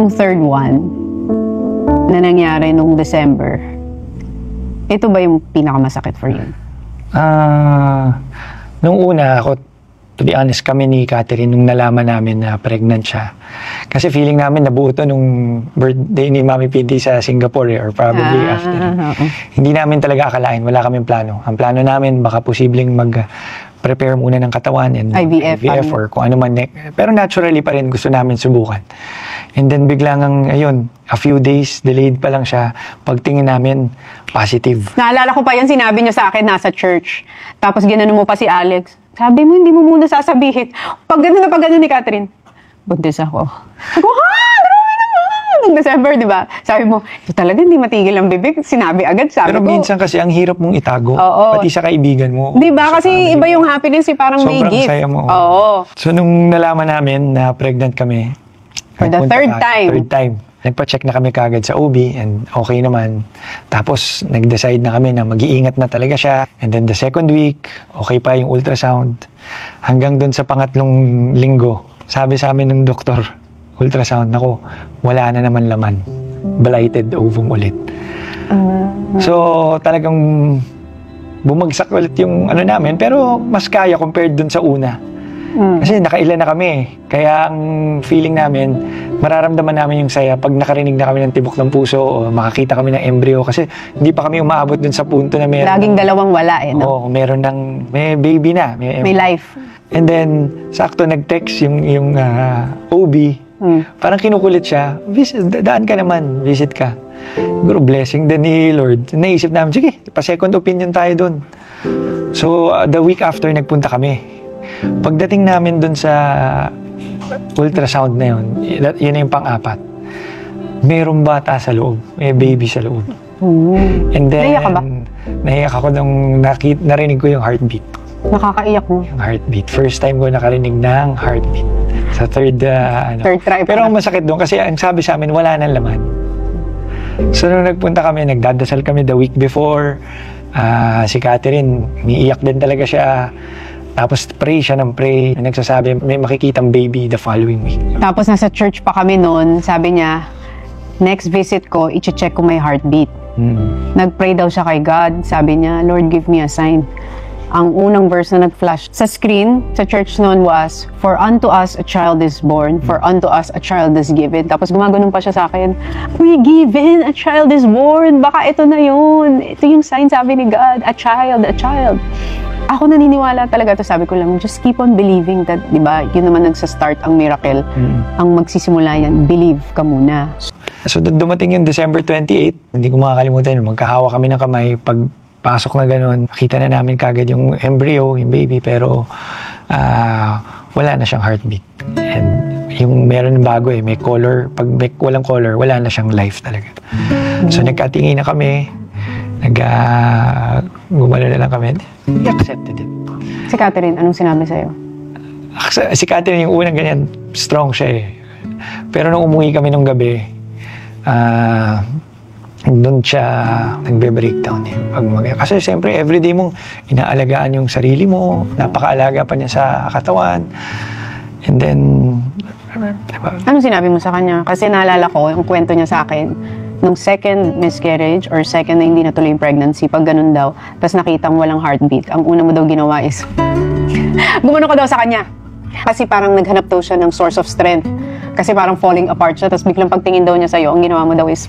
Yung third one na nangyari nung December, ito ba yung pinakamasakit for you? Nung una ako, to be honest, kami ni Catherine nung nalaman namin na pregnant siya. Kasi feeling namin nabuo to nung birthday ni Mami Pinti sa Singapore or probably after. Hindi namin talaga akalain, wala kaming plano. Ang plano namin, baka posibleng mag-prepare muna ng katawan and IVF or kung ano man. Pero naturally pa rin gusto namin subukan. And then biglang ayun, a few days, delayed pa lang siya. Pagtingin namin, positive. Naalala ko pa yun, sinabi niya sa akin, nasa church. Tapos ginano mo pa si Alex. Sabi mo, hindi mo muna sasabihin. Pag gano'n ni Catherine, buntis ako. Ako, grabe naman! Nung December, di ba? Sabi mo, ito talaga hindi matigil ang bibig. Sinabi agad, sabi Pero ko. Pero minsan kasi, ang hirap mong itago. Pati sa kaibigan mo. Di ba? Kasi iba yung happiness, parang may gift. Sobrang saya mo. Oo. So, nung nalaman namin na pregnant kami, for the third time. Nagpa-check na kami kagad sa OB and okay naman. Tapos, nag-decide na kami na mag-iingat na talaga siya. And then the second week, okay pa yung ultrasound. Hanggang dun sa pangatlong linggo, sabi sa amin ng doktor, ultrasound, nako, wala na naman laman. Blighted ovum ulit. So, talagang bumagsak ulit yung ano namin, pero mas kaya compared dun sa una. Kasi nakailan na kami. Kaya ang feeling namin, mararamdaman namin yung saya pag nakarinig na kami ng tibok ng puso o makakita kami ng embryo. Kasi hindi pa kami umaabot dun sa punto na meron. Laging dalawang wala no? Oo, may baby na. May life. And then, sakto nag-text yung OB. Parang kinukulit siya. Daan ka naman, visit ka. Siguro blessing din ni Lord. Naisip namin, sige, pa-second opinion tayo dun. So, the week after, nagpunta kami. Pagdating namin dun sa ultrasound na yun, yun na yung pang-apat. Mayroong bata sa loob. May baby sa loob. And then, naiyak ka ba? Naiyak ako nung narinig ko yung heartbeat. Nakakaiyak mo? Yung heartbeat. First time ko nakarinig ng heartbeat. Sa third try. Pero ang masakit doon kasi ang sabi sa amin, wala nang laman. So nung nagpunta kami, nagdadasal kami the week before. Si Catherine, umiiyak din talaga siya. Tapos pray siya ng pray. Nagsasabi, may makikitang baby the following week. Tapos nasa church pa kami noon, sabi niya, next visit ko, i-check ko may heartbeat. Nag-pray daw siya kay God. Sabi niya, Lord, give me a sign. Ang unang verse na nag-flash sa screen, sa church noon was, for unto us a child is born, for unto us a child is given. Tapos gumaganon pa siya sa akin, we given, a child is born. Baka ito na yun. Ito yung sign, sabi ni God, a child, a child. Ako naniniwala talaga to, sabi ko lang, just keep on believing that, di ba, yun naman nagsa-start ang miracle. Ang magsisimula yan, believe ka muna. So dumating yung December 28, hindi ko makakalimutan, magkahawa kami ng kamay, pagpasok na gano'n, nakita na namin kagad yung embryo, yung baby, pero wala na siyang heartbeat. And yung meron bago may color, pag walang color, wala na siyang life talaga. So nagkatingin na kami, gumano na lang kami. We accepted it. Si Catherine, anong sinabi sa'yo? Si Catherine, yung unang ganyan, strong siya Pero nung umuwi kami nung gabi, doon siya nagbe-breakdown Kasi siyempre, everyday mong inaalagaan yung sarili mo, napakaalaga pa niya sa katawan. And then, diba? Anong sinabi mo sa kanya? Kasi naalala ko, yung kwento niya sa akin, nung second miscarriage or second na hindi natuloy yung pregnancy, pag ganun daw, tapos nakitang walang heartbeat, ang una mo daw ginawa is, gumano ka daw sa kanya. Kasi parang naghanap daw siya ng source of strength. Kasi parang falling apart siya, tapos biglang pagtingin daw niya sa'yo, ang ginawa mo daw is,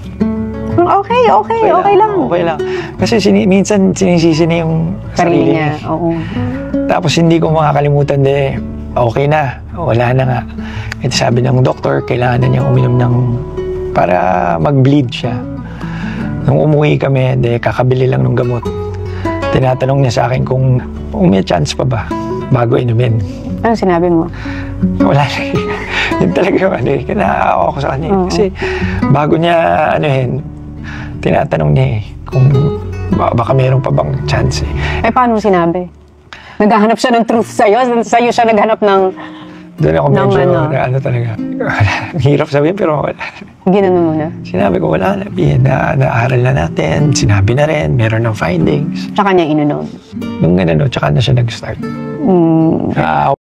okay lang. Okay lang. Kasi minsan sinisisi niya yung sarili niya. Oo. Tapos hindi ko makakalimutan okay na, wala na nga. Ito sabi ng doktor, kailangan na niya uminom ng para mag-bleed siya. Nung umuwi kami, kakabili lang ng gamot. Tinatanong niya sa akin kung may chance pa ba bago inumin. Ano sinabi mo? Wala na. Yun talaga yung kinaawa ko sa kanya. Kasi bago niya, tinatanong niya kung baka meron pa bang chance paano mo sinabi? Naghahanap siya ng truth sa'yo? Sa'yo siya naghanap ng doon ako medyo talaga. Hirap sabihin pero wala. Ginano mo na? Sinabi ko wala na. Naaral na natin. Sinabi na rin. Meron ng findings. Tsaka niya inunod? Nung tsaka na siya nag-start.